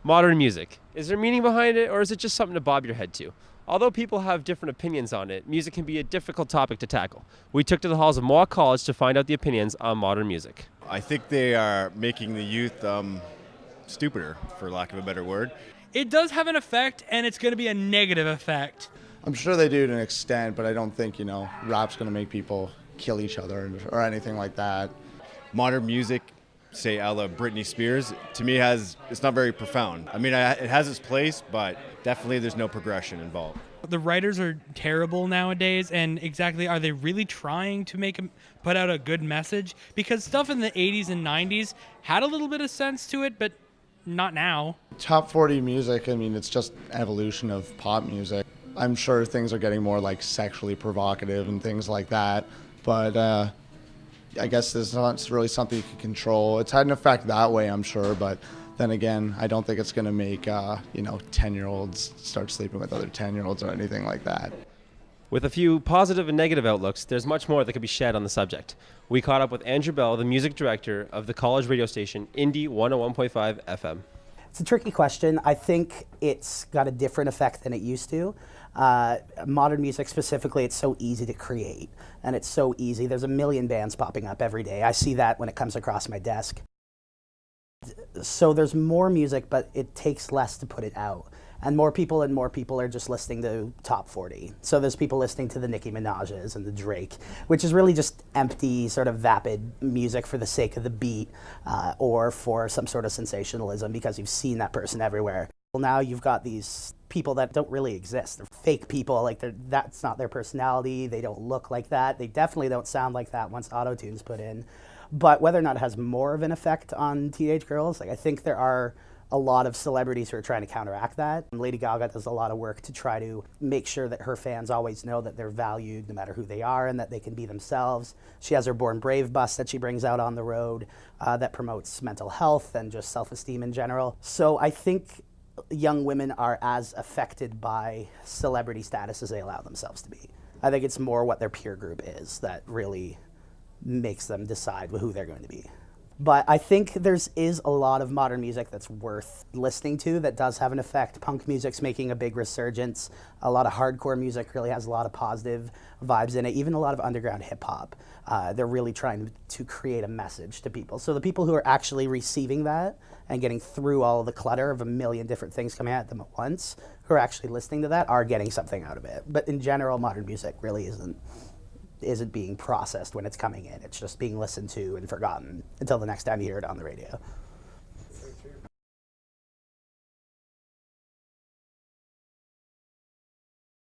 Modern music. Is there meaning behind it, or is it just something to bob your head to? Although people have different opinions on it, music can be a difficult topic to tackle. We took to the halls of Mohawk College to find out the opinions on modern music. I think they are making the youth stupider, for lack of a better word. It does have an effect, and it's going to be a negative effect. I'm sure they do to an extent, but I don't think, rap's going to make people kill each other or anything like that. Modern music, say a la Britney Spears, to me it's not very profound. I mean, it has its place, but definitely there's no progression involved. The writers are terrible nowadays, and exactly, are they really trying to put out a good message? Because stuff in the 80s and 90s had a little bit of sense to it, but not now. Top 40 music, it's just evolution of pop music. I'm sure things are getting more like sexually provocative and things like that, but I guess it's not really something you can control. It's had an effect that way, I'm sure, but then again, I don't think it's going to make 10-year-olds start sleeping with other 10-year-olds or anything like that. With a few positive and negative outlooks, there's much more that could be shed on the subject. We caught up with Andrew Bell, the music director of the college radio station Indie 101.5 FM. It's a tricky question. I think it's got a different effect than it used to. Modern music specifically, it's so easy to create, and it's so easy. There's a million bands popping up every day. I see that when it comes across my desk. So there's more music, but it takes less to put it out. And more people are just listening to top 40. So there's people listening to the Nicki Minaj's and the Drake, which is really just empty, sort of vapid music for the sake of the beat, or for some sort of sensationalism because you've seen that person everywhere. Well, now you've got these people that don't really exist. They're fake people, that's not their personality. They don't look like that. They definitely don't sound like that once auto-tune's put in. But whether or not it has more of an effect on teenage girls, I think there are a lot of celebrities who are trying to counteract that. Lady Gaga does a lot of work to try to make sure that her fans always know that they're valued no matter who they are and that they can be themselves. She has her Born Brave bus that she brings out on the road that promotes mental health and just self-esteem in general. So I think young women are as affected by celebrity status as they allow themselves to be. I think it's more what their peer group is that really makes them decide who they're going to be. But I think is a lot of modern music that's worth listening to that does have an effect. Punk music's making a big resurgence. A lot of hardcore music really has a lot of positive vibes in it, even a lot of underground hip hop. They're really trying to create a message to people. So the people who are actually receiving that and getting through all of the clutter of a million different things coming at them at once, who are actually listening to that, are getting something out of it. But in general, modern music really isn't being processed when it's coming in. It's just being listened to and forgotten until the next time you hear it on the radio.